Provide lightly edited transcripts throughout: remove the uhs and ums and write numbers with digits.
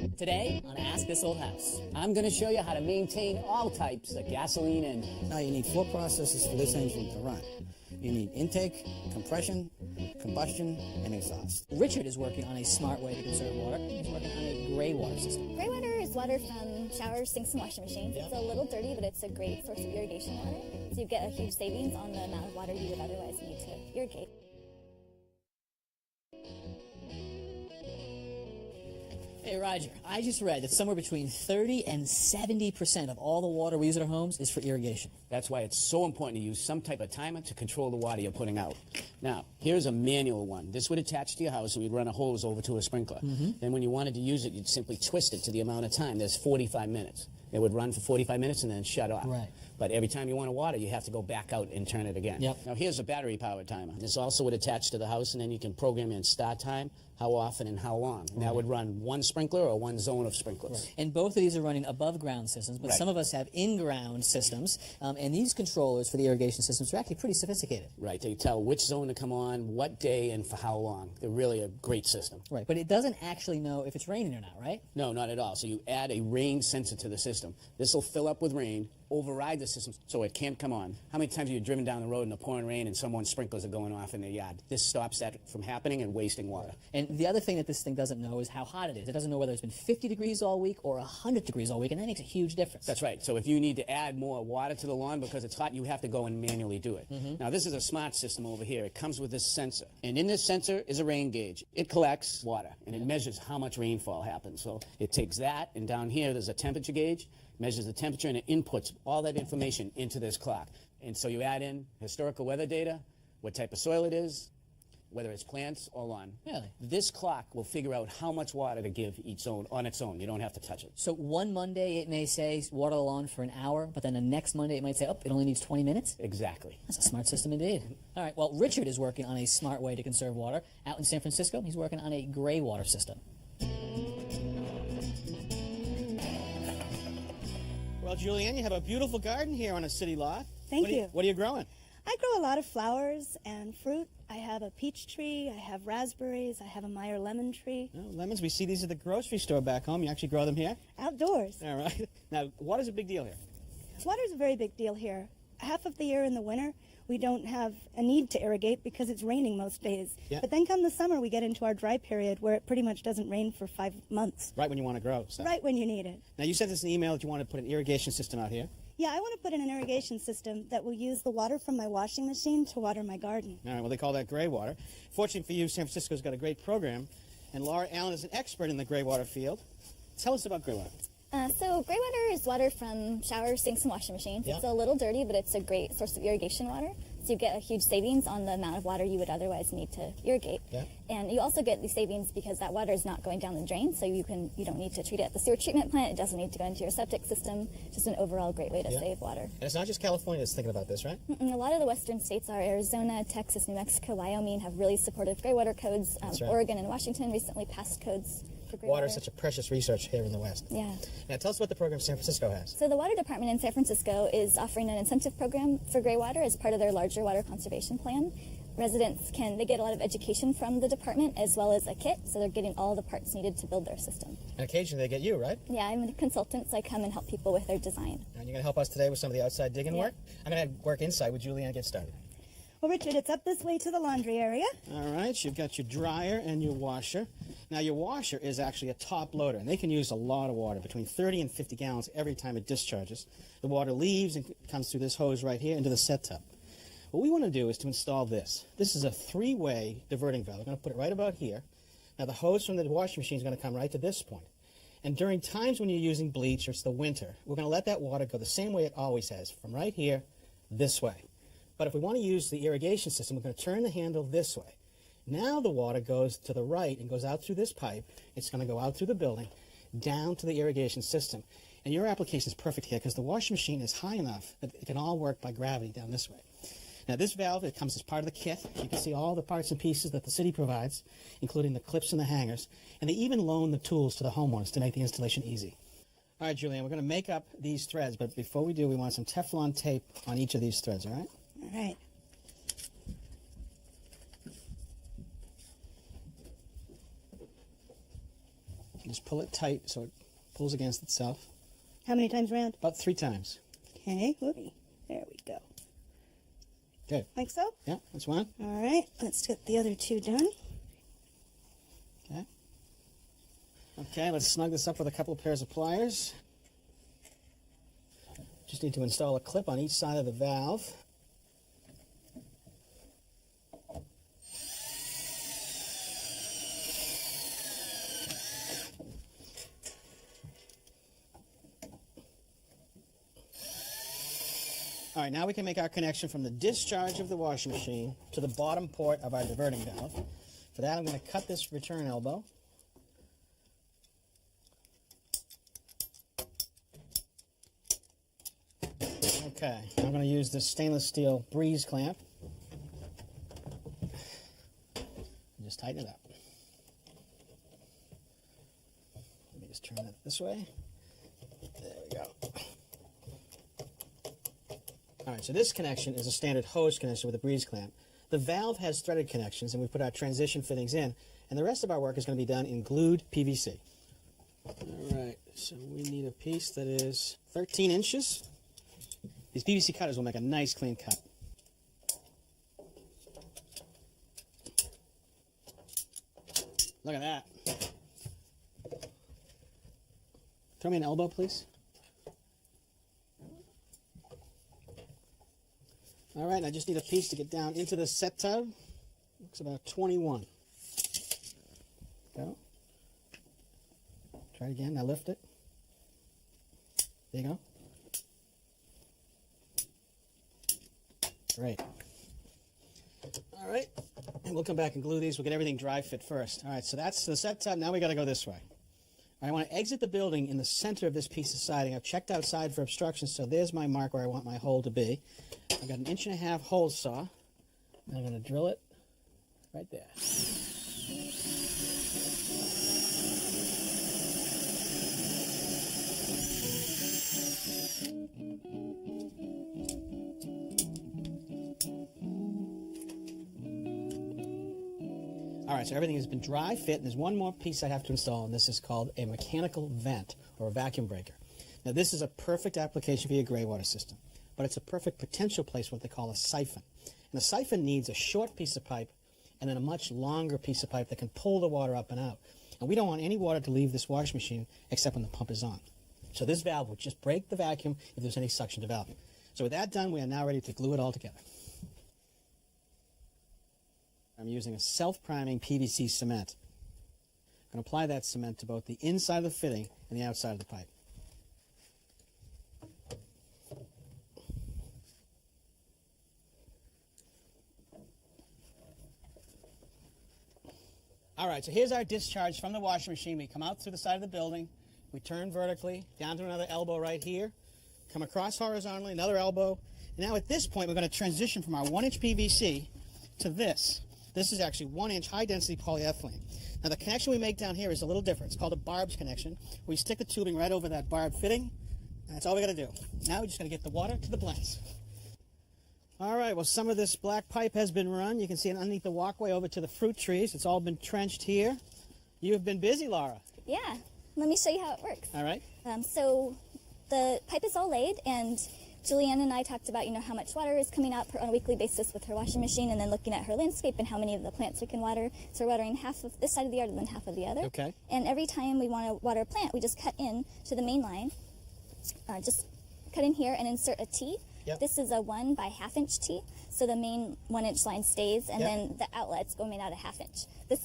Today on Ask This Old House, I'm going to show you how to maintain all types of gasoline engine. Now you need 4 processes for this engine to run. You need intake, compression, combustion, and exhaust. Richard is working on a smart way to conserve water. He's working on a gray water system. Gray water is water from showers, sinks, and washing machines. It's a little dirty, but it's a great source of irrigation water. So you get a huge savings on the amount of water you would otherwise need to irrigate. Hey, Roger, I just read that somewhere between 30 and 70% of all the water we use at our homes is for irrigation. That's why it's so important to use some type of timer to control the water you're putting out. Now, here's a manual one. This would attach to your house and we'd run a hose over to a sprinkler. Then when you wanted to use it, you'd simply twist it to the amount of time. There's 45 minutes. It would run for 45 minutes and then shut off. Right. But every time you want to water, you have to go back out and turn it again. Yep. Now, here's a battery-powered timer. This also would attach to the house, and then you can program in start time, how often, and how long. And that would run one sprinkler or one zone of sprinklers. Right. And both of these are running above-ground systems, but some of us have in-ground systems, and these controllers for the irrigation systems are actually pretty sophisticated. Right. They tell which zone to come on, what day, and for how long. They're really a great system. Right, but it doesn't actually know if it's raining or not, right? No, not at all. So you add a rain sensor to the system. This will fill up with rain, override the system so it can't come on. How many times have you driven down the road in the pouring rain and someone's sprinklers are going off in their yard? This stops that from happening and wasting water. And the other thing that this thing doesn't know is how hot it is. It doesn't know whether it's been 50 degrees all week or 100 degrees all week, and that makes a huge difference. That's right. So if you need to add more water to the lawn because it's hot, you have to go and manually do it. Now, this is a smart system over here. It comes with this sensor. And in this sensor is a rain gauge. It collects water, and it measures how much rainfall happens. So it takes that, and down here there's a temperature gauge, measures the temperature, and it inputs all that information into this clock. And so you add in historical weather data, what type of soil it is, whether it's plants or lawn. Really? This clock will figure out how much water to give each zone on its own. You don't have to touch it. So one Monday it may say water the lawn for an hour, but then the next Monday it might say, oh, it only needs 20 minutes? Exactly. That's a smart system indeed. All right, well, Richard is working on a smart way to conserve water. Out in San Francisco, he's working on a gray water system. Well, Julianne, you have a beautiful garden here on a city lot. Thank you. What are you growing? I grow a lot of flowers and fruit. I have a peach tree, I have raspberries, I have a Meyer lemon tree. Oh, lemons, we see these at the grocery store back home. You actually grow them here? Outdoors. All right. Now, water's a big deal here. Water's a very big deal here. Half of the year in the winter, we don't have a need to irrigate because it's raining most days. Yeah. But then come the summer, we get into our dry period where it pretty much doesn't rain for 5 months. Right when you want to grow. So. Right when you need it. Now, you sent us an email that you want to put an irrigation system out here. Yeah, I want to put in an irrigation system that will use the water from my washing machine to water my garden. All right, well, they call that gray water. Fortunately for you, San Francisco's got a great program, and Laura Allen is an expert in the gray water field. Tell us about gray water. So gray water is water from showers, sinks, and washing machines. Yeah. It's a little dirty, but it's a great source of irrigation water. So you get a huge savings on the amount of water you would otherwise need to irrigate. Yeah. And you also get the savings because that water is not going down the drain, so you don't need to treat it at the sewer treatment plant. It doesn't need to go into your septic system. Just an overall great way to save water. And it's not just California that's thinking about this, right? A lot of the western states are Arizona, Texas, New Mexico, Wyoming have really supportive gray water codes. That's right. Oregon and Washington recently passed codes for gray Water water. is such a precious resource here in the West. Yeah. Now, tell us about the program San Francisco has. So the water department in San Francisco is offering an incentive program for gray water as part of their larger water conservation plan. Residents they get a lot of education from the department as well as a kit, so they're getting all the parts needed to build their system. And occasionally they get you, right? Yeah, I'm a consultant, so I come and help people with their design. And you're going to help us today with some of the outside digging Yeah. work? I'm going to work inside with Julianne and get started. Well, Richard, it's up this way to the laundry area. All right, you've got your dryer and your washer. Now, your washer is actually a top loader, and they can use a lot of water, between 30 and 50 gallons every time it discharges. The water leaves and comes through this hose right here into the set tub. What we want to do is to install this. This is a 3-way diverting valve. We're going to put it right about here. Now, the hose from the washing machine is going to come right to this point. And during times when you're using bleach or it's the winter, we're going to let that water go the same way it always has, from right here this way. But if we want to use the irrigation system, we're going to turn the handle this way. Now the water goes to the right and goes out through this pipe. It's going to go out through the building, down to the irrigation system. And your application is perfect here because the washing machine is high enough that it can all work by gravity down this way. Now this valve, it comes as part of the kit. You can see all the parts and pieces that the city provides, including the clips and the hangers. And they even loan the tools to the homeowners to make the installation easy. All right, Julianne, we're going to make up these threads, but before we do, we want some Teflon tape on each of these threads, all right? All right. Just pull it tight so it pulls against itself. How many times round? About 3 times. Okay, whoopee. There we go. Good. Like so? Yeah, that's one. All right, let's get the other 2 done. Okay. Okay, let's snug this up with a couple of pairs of pliers. Just need to install a clip on each side of the valve. All right, now we can make our connection from the discharge of the washing machine to the bottom port of our diverting valve. For that, I'm going to cut this return elbow. Okay, I'm going to use this stainless steel breeze clamp. And just tighten it up. Let me just turn it this way. There we go. All right, so this connection is a standard hose connection with a breeze clamp. The valve has threaded connections, and we put our transition fittings in, and the rest of our work is going to be done in glued PVC. All right, so we need a piece that is 13 inches. These PVC cutters will make a nice clean cut. Look at that. Throw me an elbow, please. All right, I just need a piece to get down into the set tub. Looks about 21. Go. Try it again. Now lift it. There you go. Great. All right, and we'll come back and glue these. We'll get everything dry fit first. All right, so that's the set tub. Now we got to go this way. I want to exit the building in the center of this piece of siding. I've checked outside for obstructions, so there's my mark where I want my hole to be. I've got an 1.5 inch hole saw. And I'm going to drill it right there. All right, so everything has been dry fit, and there's one more piece I have to install, and this is called a mechanical vent or a vacuum breaker. Now, this is a perfect application for your gray water system, but it's a perfect potential place for what they call a siphon. And a siphon needs a short piece of pipe and then a much longer piece of pipe that can pull the water up and out. And we don't want any water to leave this washing machine except when the pump is on. So this valve will just break the vacuum if there's any suction developing. So with that done, we are now ready to glue it all together. I'm using a self-priming PVC cement. I'm going to apply that cement to both the inside of the fitting and the outside of the pipe. All right, so here's our discharge from the washing machine. We come out through the side of the building. We turn vertically down to another elbow right here. Come across horizontally, another elbow. And now at this point, we're going to transition from our 1-inch PVC to this. This is actually 1-inch high-density polyethylene. Now, the connection we make down here is a little different. It's called a barbs connection. We stick the tubing right over that barb fitting, and that's all we got to do. Now we're just going to get the water to the blends. All right, well, some of this black pipe has been run. You can see it underneath the walkway over to the fruit trees. It's all been trenched here. You have been busy, Laura. Yeah, let me show you how it works. All right. So the pipe is all laid, and Julianne and I talked about, how much water is coming out on a weekly basis with her washing machine, and then looking at her landscape and how many of the plants we can water. So we're watering half of this side of the yard and then half of the other. Okay. And every time we want to water a plant, we just cut in to the main line, just cut in here and insert a T. Yep. This is a 1 by 1/2 inch T, so the main 1-inch line stays, and Yep. then the outlet's going out a 1/2 inch. The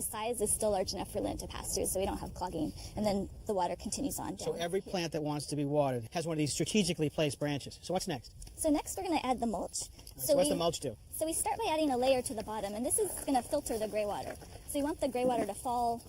size is still large enough for lint to pass through, so we don't have clogging, and then the water continues on down. So every plant that wants to be watered has one of these strategically placed branches. So what's next? So next we're going to add the mulch. So what's the mulch do? So we start by adding a layer to the bottom, and this is going to filter the gray water. So you want the gray water to fall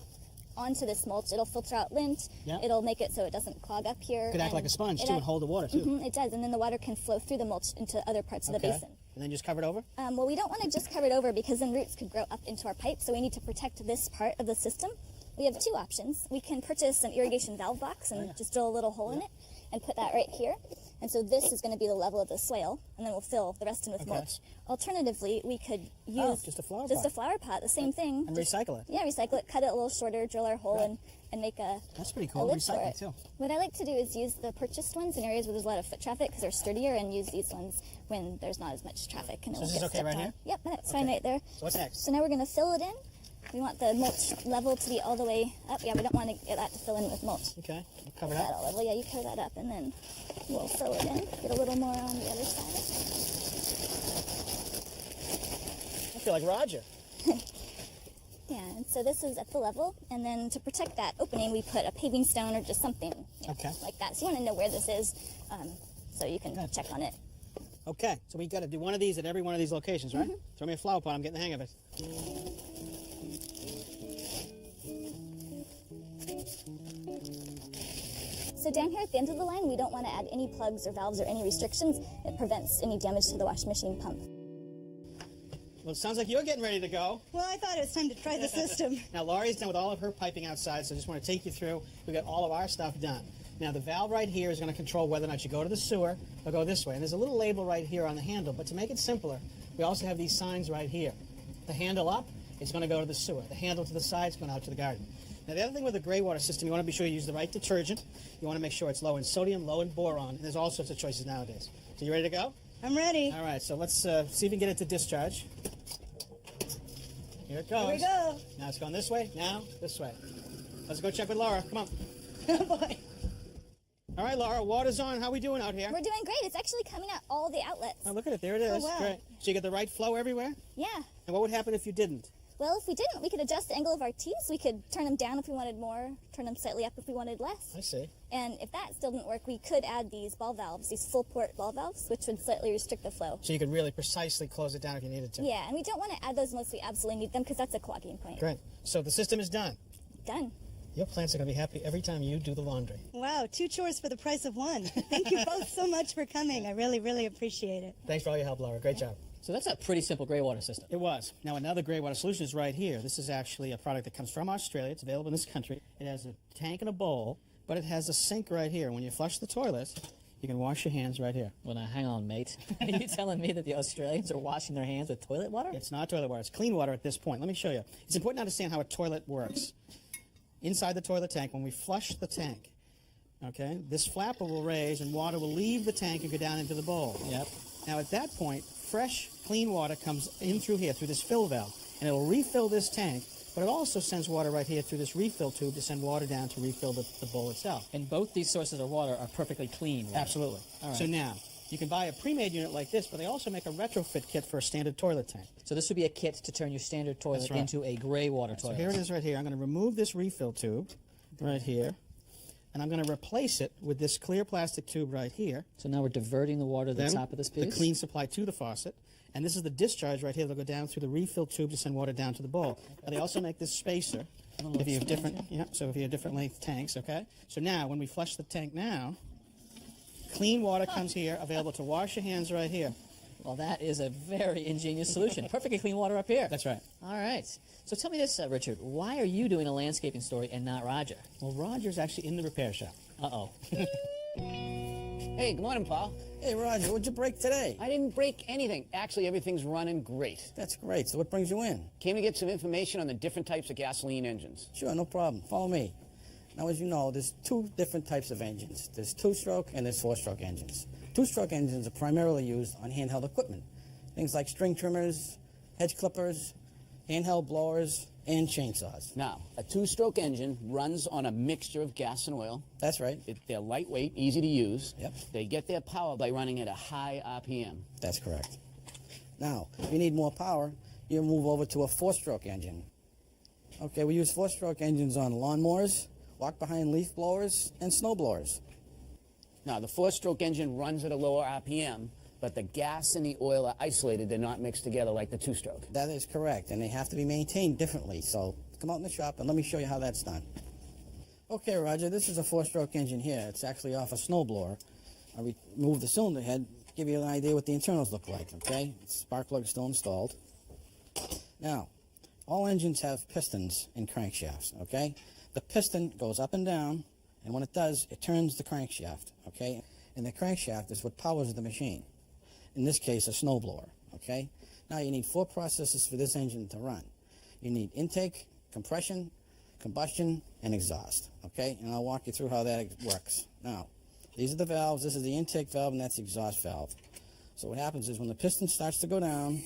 onto this mulch. It'll filter out lint. Yeah. It'll make it so it doesn't clog up here. It could act like a sponge, too, and hold the water, too. It does, and then the water can flow through the mulch into other parts of the basin. And then just cover it over? Well, we don't want to just cover it over because then roots could grow up into our pipe, so we need to protect this part of the system. We have 2 options. We can purchase an irrigation valve box and just drill a little hole in it and put that right here. And so this is going to be the level of the swale, and then we'll fill the rest in with mulch. Alternatively, we could use just a flower just pot. a flower pot, the same thing. And recycle it. Yeah, recycle it, cut it a little shorter, drill our hole, and make a That's pretty a cool. lid for Recycling it. too. What I like to do is use the purchased ones in areas where there's a lot of foot traffic because they're sturdier, and use these ones when there's not as much traffic. And So it this won't is get okay right stepped here? on. Yep, that's fine right there. So what's next? So now we're going to fill it in. We want the mulch level to be all the way up. Yeah, we don't want to get that to fill in with mulch. Okay. We'll cover That that. all level. Yeah, you cover that up, and then we'll fill it in. Get a little more on the other side. I feel like Roger. Yeah, and so this is at the level, and then to protect that opening, we put a paving stone or just something like that. So you want to know where this is, so you can check on it. Okay, so we got to do one of these at every one of these locations, right? Throw me a flower pot. I'm getting the hang of it. So down here at the end of the line, we don't want to add any plugs or valves or any restrictions. It prevents any damage to the washing machine pump. Well, it sounds like you're getting ready to go. Well, I thought it was time to try the system. Now, Laurie's done with all of her piping outside, so I just want to take you through. We got all of our stuff done. Now, the valve right here is going to control whether or not you go to the sewer or go this way. And there's a little label right here on the handle, but to make it simpler, we also have these signs right here. The handle up is going to go to the sewer. The handle to the side is going out to the garden. Now, the other thing with the gray water system, you want to be sure you use the right detergent. You want to make sure it's low in sodium, low in boron, and there's all sorts of choices nowadays. So you ready to go? I'm ready. All right, so let's see if we can get it to discharge. Here it goes. Here we go. Now it's going this way, now this way. Let's go check with Laura. Come on. Oh, boy. All right, Laura, water's on. How we doing out here? We're doing great. It's actually coming out all the outlets. Oh, look at it. There it is. Oh, wow. Great. So you get the right flow everywhere? Yeah. And what would happen if you didn't? Well, if we didn't, we could adjust the angle of our tees. We could turn them down if we wanted more, turn them slightly up if we wanted less. I see. And if that still didn't work, we could add these ball valves, these full port ball valves, which would slightly restrict the flow. So you could really precisely close it down if you needed to. Yeah, and we don't want to add those unless we absolutely need them because that's a clogging point. Great. So the system is done. Done. Your plants are going to be happy every time you do the laundry. Wow, 2 chores for the price of 1. Thank you both so much for coming. I really, really appreciate it. Thanks for all your help, Laura. Great job. So that's a pretty simple gray water system. It was. Now another gray water solution is right here. This is actually a product that comes from Australia. It's available in this country. It has a tank and a bowl, but it has a sink right here. When you flush the toilet, you can wash your hands right here. Well, now, hang on, mate. Are you telling me that the Australians are washing their hands with toilet water? It's not toilet water. It's clean water at this point. Let me show you. It's important to understand how a toilet works. Inside the toilet tank, when we flush the tank, okay, this flapper will raise and water will leave the tank and go down into the bowl. Yep. Now at that point, fresh, clean water comes in through here, through this fill valve, and it will refill this tank, but it also sends water right here through this refill tube to send water down to refill the bowl itself. And both these sources of water are perfectly clean water. Absolutely. All right. So now, you can buy a pre-made unit like this, but they also make a retrofit kit for a standard toilet tank. So this would be a kit to turn your standard toilet That's right. into a gray water So toilet. here it is right here. I'm going to remove this refill tube right here, and I'm going to replace it with this clear plastic tube right here. So now we're diverting the water to the Then top of this piece. the clean supply to the faucet. And this is the discharge right here that'll go down through the refill tube to send water down to the bowl. Now they also make this spacer if you have different, so if you have different length tanks, okay? So now when we flush the tank now, clean water comes here, available to wash your hands right here. Well, that is a very ingenious solution. Perfectly clean water up here. That's right. All right. So tell me this, Richard. Why are you doing a landscaping story and not Roger? Well, Roger's actually in the repair shop. Uh-oh. Hey, good morning, Paul. Hey, Roger, what'd you break today? I didn't break anything. Actually, everything's running great. That's great. So what brings you in? Came to get some information on the different types of gasoline engines. Sure, no problem. Follow me. Now, as you know, there's 2 different types of engines. There's 2-stroke and there's 4-stroke engines. 2-stroke engines are primarily used on handheld equipment. Things like string trimmers, hedge clippers, handheld blowers, and chainsaws. Now, a 2-stroke engine runs on a mixture of gas and oil. That's right. They're lightweight, easy to use. Yep. They get their power by running at a high RPM. That's correct. Now, if you need more power, you move over to a 4-stroke engine. Okay, we use 4-stroke engines on lawnmowers, walk-behind leaf blowers, and snow blowers. Now, the 4-stroke engine runs at a lower RPM, but the gas and the oil are isolated. They're not mixed together like the 2-stroke. That is correct, and they have to be maintained differently. So come out in the shop and let me show you how that's done. Okay, Roger, this is a 4-stroke engine here. It's actually off a snowblower. I remove the cylinder head, give you an idea what the internals look like, okay? Spark plug still installed. Now, all engines have pistons and crankshafts, okay? The piston goes up and down, and when it does, it turns the crankshaft, okay? and the crankshaft is what powers the machine. In this case, a snowblower, okay? Now you need 4 processes for this engine to run. You need intake, compression, combustion, and exhaust, okay? And I'll walk you through how that works. Now, these are the valves. This is the intake valve, and that's the exhaust valve. So what happens is when the piston starts to go down,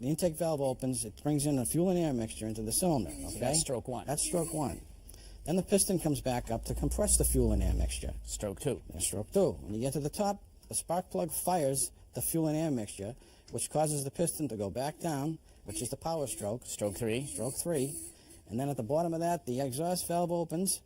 the intake valve opens, it brings in a fuel and air mixture into the cylinder, okay? So that's stroke 1. That's stroke 1. Then the piston comes back up to compress the fuel and air mixture. Stroke 2. That's stroke 2. When you get to the top, the spark plug fires the fuel and air mixture, which causes the piston to go back down, which is the power stroke. Stroke 3. Stroke 3. And then at the bottom of that, the exhaust valve opens,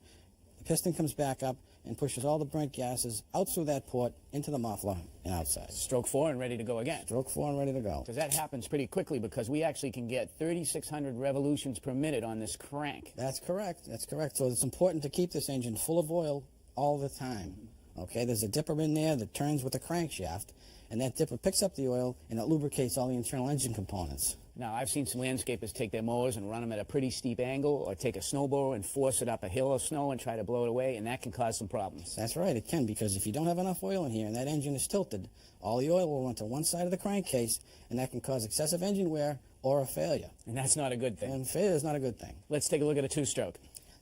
the piston comes back up and pushes all the burnt gases out through that port into the muffler and outside. Stroke 4 and ready to go again. Stroke 4 and ready to go. Because that happens pretty quickly because we actually can get 3,600 revolutions per minute on this crank. That's correct. That's correct. So it's important to keep this engine full of oil all the time. Okay, there's a dipper in there that turns with the crankshaft, and that dipper picks up the oil and it lubricates all the internal engine components. Now, I've seen some landscapers take their mowers and run them at a pretty steep angle, or take a snowblower and force it up a hill of snow and try to blow it away, and that can cause some problems. That's right, it can, because if you don't have enough oil in here and that engine is tilted, all the oil will run to one side of the crankcase, and that can cause excessive engine wear or a failure. And that's not a good thing. And failure is not a good thing. Let's take a look at a 2-stroke.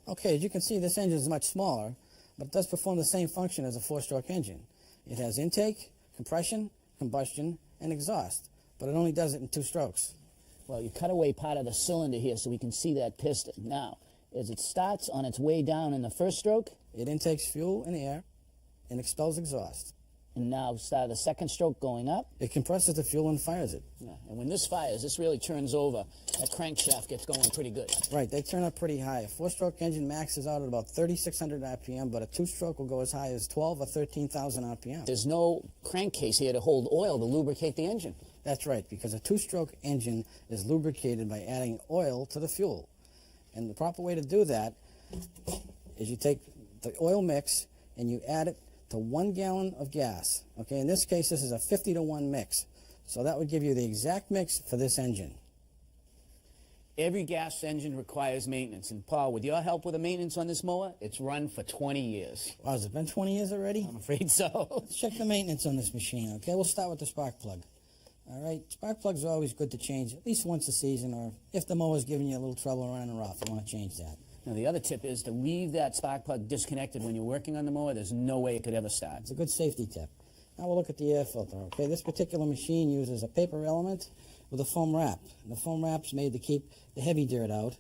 Okay, as you can see, this engine is much smaller, but it does perform the same function as a 4-stroke engine. It has intake, compression, combustion, and exhaust, but it only does it in 2 strokes. Well, you cut away part of the cylinder here so we can see that piston. Now, as it starts on its way down in the first stroke, It intakes fuel and air and expels exhaust. and now start the second stroke going up. It compresses the fuel and fires it. Yeah, and when this fires, this really turns over. That crankshaft gets going pretty good. Right, they turn up pretty high. A 4-stroke engine maxes out at about 3,600 RPM, but a 2-stroke will go as high as 12 or 13,000 RPM. There's no crankcase here to hold oil to lubricate the engine. That's right, because a 2-stroke engine is lubricated by adding oil to the fuel. And the proper way to do that is you take the oil mix and you add it to 1 gallon of gas. Okay, in this case, this is a 50-to-1 mix. So that would give you the exact mix for this engine. Every gas engine requires maintenance, and Paul, with your help with the maintenance on this mower, it's run for 20 years. Wow, has it been 20 years already? I'm afraid so. Let's check the maintenance on this machine, okay? We'll start with the spark plug. All right, spark plugs are always good to change at least once a season, or if the mower's giving you a little trouble running rough, you want to change that. Now, the other tip is to leave that spark plug disconnected when you're working on the mower. There's no way it could ever start. It's a good safety tip. Now we'll look at the air filter, okay? This particular machine uses a paper element with a foam wrap. And the foam wrap's made to keep the heavy dirt out.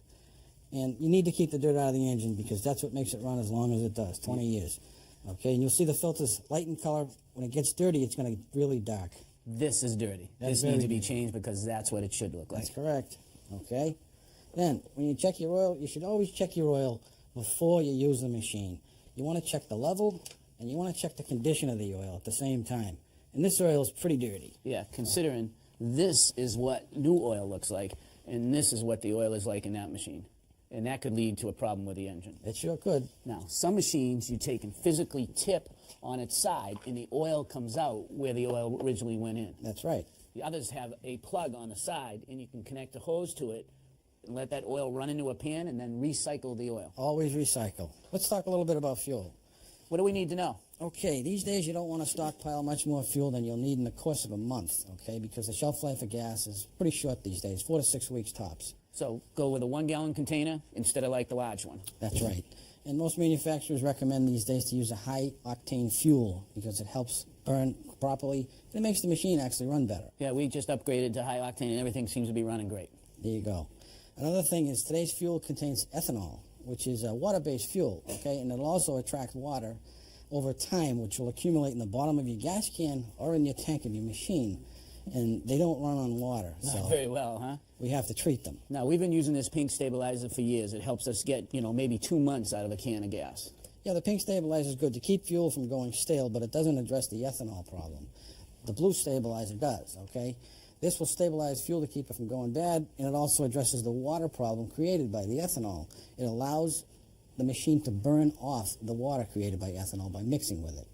And you need to keep the dirt out of the engine because that's what makes it run as long as it does, 20 years. Okay, and you'll see the filter's light in color. When it gets dirty, it's going to get really dark. This is dirty. That's This needs to very be changed because that's what it should look like. That's correct, okay? Then, when you check your oil, you should always check your oil before you use the machine. You want to check the level, and you want to check the condition of the oil at the same time. And this oil is pretty dirty. Yeah, considering this is what new oil looks like, and this is what the oil is like in that machine. And that could lead to a problem with the engine. It sure could. Now, some machines you take and physically tip on its side, and the oil comes out where the oil originally went in. That's right. The others have a plug on the side, and you can connect a hose to it and let that oil run into a pan and then recycle the oil. Always recycle. Let's talk a little bit about fuel. What do we need to know? Okay, these days you don't want to stockpile much more fuel than you'll need in the course of a month, okay, because the shelf life of gas is pretty short these days, 4 to 6 weeks tops. So go with a 1-gallon container instead of like the large one. That's right. And most manufacturers recommend these days to use a high-octane fuel because it helps burn properly and it makes the machine actually run better. Yeah, we just upgraded to high octane and everything seems to be running great. There you go. Another thing is today's fuel contains ethanol, which is a water-based fuel, okay, and it'll also attract water over time, which will accumulate in the bottom of your gas can or in your tank of your machine, and they don't run on water, so Not very well, huh? we have to treat them. Now, we've been using this pink stabilizer for years. It helps us get, maybe 2 months out of a can of gas. Yeah, the pink stabilizer is good to keep fuel from going stale, but it doesn't address the ethanol problem. The blue stabilizer does, okay? This will stabilize fuel to keep it from going bad, and it also addresses the water problem created by the ethanol. It allows the machine to burn off the water created by ethanol by mixing with it.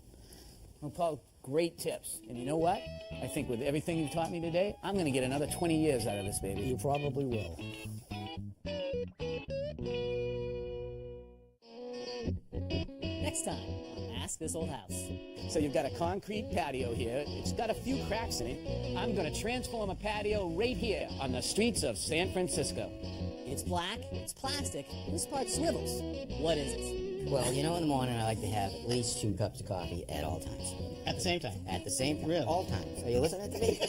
Well, Paul, great tips. And you know what? I think with everything you've taught me today, I'm going to get another 20 years out of this baby. You probably will. next time on Ask This Old House. So you've got a concrete patio here. It's got a few cracks in it. I'm going to transform a patio right here on the streets of San Francisco. It's black, it's plastic, this part swivels. What is it? Well, you know, in the morning I like to have at least 2 cups of coffee at all times. At the same time. At the same time, Really? all times. Are you listening to me?